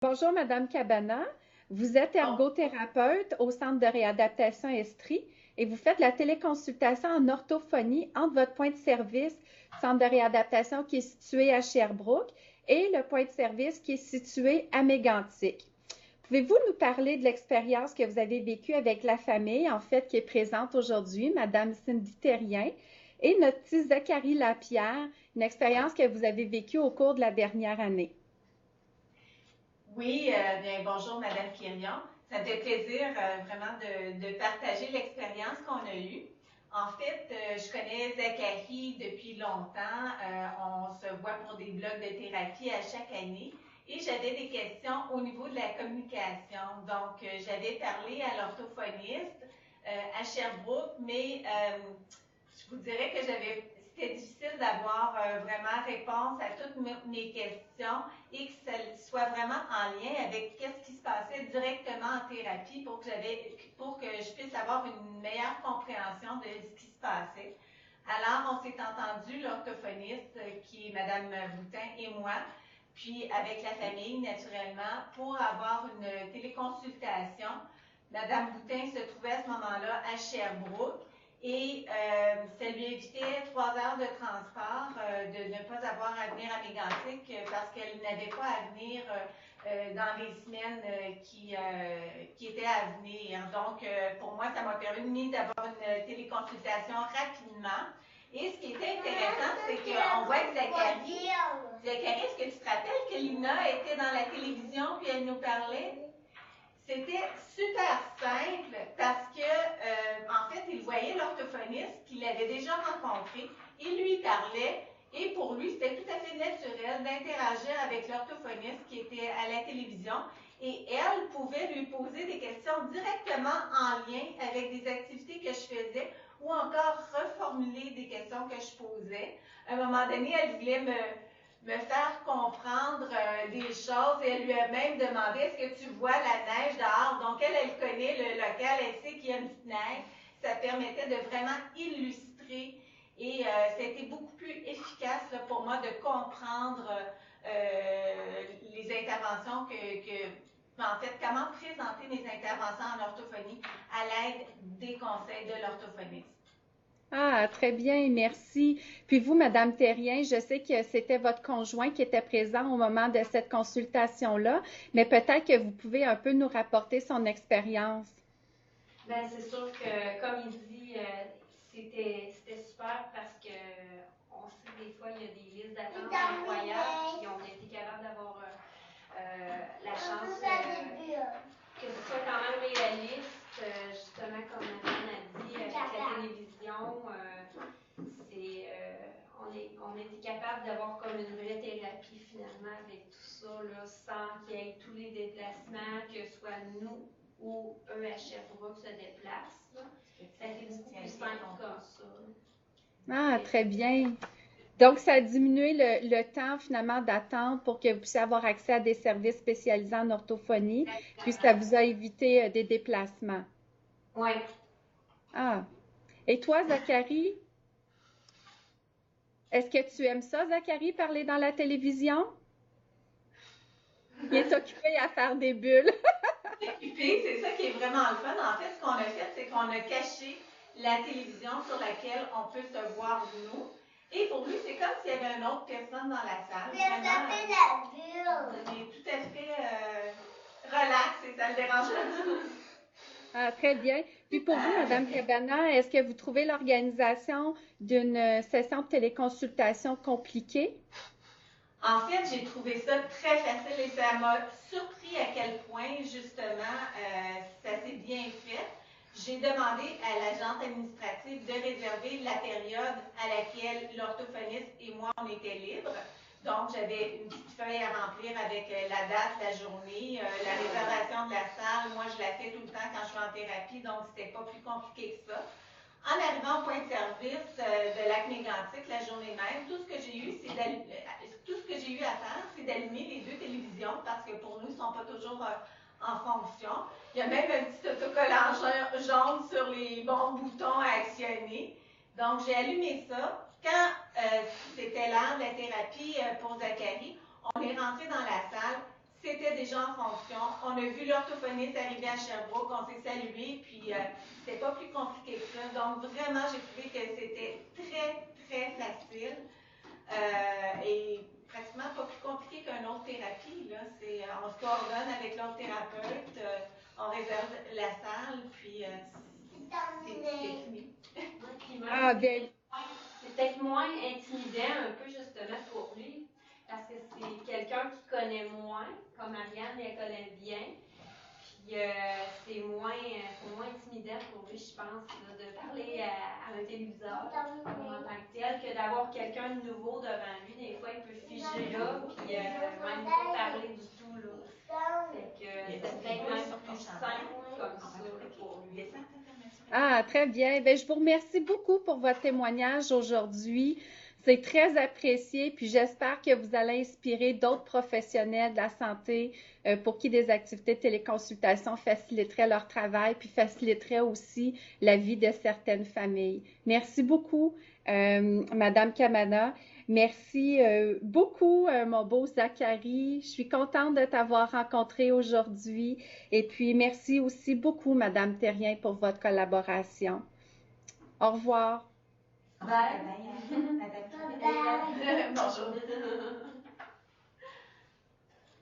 Bonjour, Madame Cabana. Vous êtes Bon, ergothérapeute au Centre de réadaptation Estrie et vous faites la téléconsultation en orthophonie entre votre point de service, Centre de réadaptation qui est situé à Sherbrooke, et le point de service qui est situé à Mégantic. Pouvez-vous nous parler de l'expérience que vous avez vécue avec la famille, en fait, qui est présente aujourd'hui, Madame Cindy Terrien, et notre petit Zachary Lapierre, une expérience que vous avez vécue au cours de la dernière année? oui, bien, bonjour Madame Quirion. Ça me fait plaisir vraiment de partager l'expérience qu'on a eue. En fait, je connais Zachary depuis longtemps. On se voit pour des blocs de thérapie à chaque année. Et j'avais des questions au niveau de la communication. Donc, j'avais parlé à l'orthophoniste à Sherbrooke, mais je vous dirais que c'était difficile d'avoir vraiment réponse à toutes mes questions et que ça soit vraiment en lien avec qu'est-ce qui se passait directement en thérapie pour que je puisse avoir une meilleure compréhension de ce qui se passait. Alors, on s'est entendu, l'orthophoniste, qui est Madame Boutin et moi, puis avec la famille, naturellement, pour avoir une téléconsultation. Madame Boutin se trouvait à ce moment-là à Sherbrooke et ça lui évitait 3 heures de transport, de ne pas avoir à venir à Mégantic parce qu'elle n'avait pas à venir dans les semaines qui étaient à venir. Donc, pour moi, ça m'a permis d'avoir une téléconsultation rapidement. Et ce qui était intéressant, c'est qu'on voit que Zachary, est-ce que tu te rappelles que Lina était dans la télévision puis elle nous parlait? C'était super simple parce que, en fait, il voyait l'orthophoniste qu'il avait déjà rencontré, il lui parlait et pour lui, c'était tout à fait naturel d'interagir avec l'orthophoniste qui était à la télévision et elle pouvait lui poser des questions directement en lien avec des activités que je faisais ou encore reformuler des questions que je posais. À un moment donné, elle voulait me faire comprendre des choses et elle lui a même demandé est-ce que tu vois la neige dehors. Donc elle connaît le local, elle sait qu'il y a une petite neige. Ça permettait de vraiment illustrer et c'était beaucoup plus efficace là, pour moi de comprendre les interventions en fait, comment présenter mes interventions en orthophonie à l'aide des conseils de l'orthophoniste. Ah, très bien, merci. Puis vous, Madame Terrien, je sais que c'était votre conjoint qui était présent au moment de cette consultation-là, mais peut-être que vous pouvez un peu nous rapporter son expérience. Ben, c'est sûr que, comme il dit, c'était super parce que on sait que des fois, il y a des listes d'attente incroyables, puis on a été capable d'avoir la chance que ce soit quand même réaliste, justement, comme Madame a dit, avec la télévision, on a été capable d'avoir comme une vraie thérapie finalement avec tout ça, là, sans qu'il y ait tous les déplacements, que ce soit nous ou eux à Sherbrooke se déplacent. Là. Ça a été beaucoup plus simple comme ça. Ah, très bien. Donc, ça a diminué le temps finalement d'attente pour que vous puissiez avoir accès à des services spécialisés en orthophonie, puis ça Exactement. vous a évité des déplacements. Oui. Ah. Et toi, Zachary, est-ce que tu aimes ça, Zachary, parler dans la télévision? Il est occupé à faire des bulles. Occupé, c'est ça qui est vraiment le fun. En fait, ce qu'on a fait, c'est qu'on a caché la télévision sur laquelle on peut se voir nous. Et pour lui, c'est comme s'il y avait une autre personne dans la salle. Vraiment, on est tout à fait relax et ça le dérange pas. Ah, très bien. Puis pour vous, Madame Cabana, est-ce que vous trouvez l'organisation d'une session de téléconsultation compliquée? En fait, j'ai trouvé ça très facile et ça m'a surpris à quel point, justement, ça s'est bien fait. J'ai demandé à l'agente administrative de réserver la période à laquelle l'orthophoniste et moi, on était libres. Donc, j'avais une petite feuille à remplir avec la date, la journée, la réservation de la salle. Moi, je la fais tout le temps quand je suis en thérapie, donc c'était pas plus compliqué que ça. En arrivant au point de service de Lac-Mégantic la journée même, tout ce que j'ai eu à faire, c'est d'allumer les deux télévisions parce que pour nous, ils ne sont pas toujours en fonction. Il y a même un petit autocollant jaune sur les bons boutons à actionner. Donc, j'ai allumé ça. Quand c'était l'heure de la thérapie pour Zachary, on est rentré dans la salle. c'était déjà en fonction. On a vu l'orthophoniste arriver à Sherbrooke, on s'est salué, puis c'était pas plus compliqué que ça. Donc vraiment, j'ai trouvé que c'était très, très facile et pratiquement pas plus compliqué qu'une autre thérapie. Là. On se coordonne avec l'autre thérapeute, on réserve la salle, puis c'est fini. Ah, bien. C'est peut-être moins intimidant un peu justement pour lui, parce que c'est quelqu'un qui connaît moins, comme Ariane, elle connaît bien. Puis c'est moins intimidant pour lui, je pense, là, de parler à un téléviseur en tant que tel, que d'avoir quelqu'un de nouveau devant lui. Des fois, il peut figer là, puis même pas parler du tout. Là. Fait que c'est peut-être même plus simple comme ça pour lui. Ah, très bien. Bien, je vous remercie beaucoup pour votre témoignage aujourd'hui. C'est très apprécié, puis j'espère que vous allez inspirer d'autres professionnels de la santé pour qui des activités de téléconsultation faciliteraient leur travail, puis faciliteraient aussi la vie de certaines familles. Merci beaucoup, Madame Kamana. Merci beaucoup, mon beau Zachary. Je suis contente de t'avoir rencontré aujourd'hui. Et puis, merci aussi beaucoup, Madame Terrien, pour votre collaboration. Au revoir. Bye. Bye. Bonjour.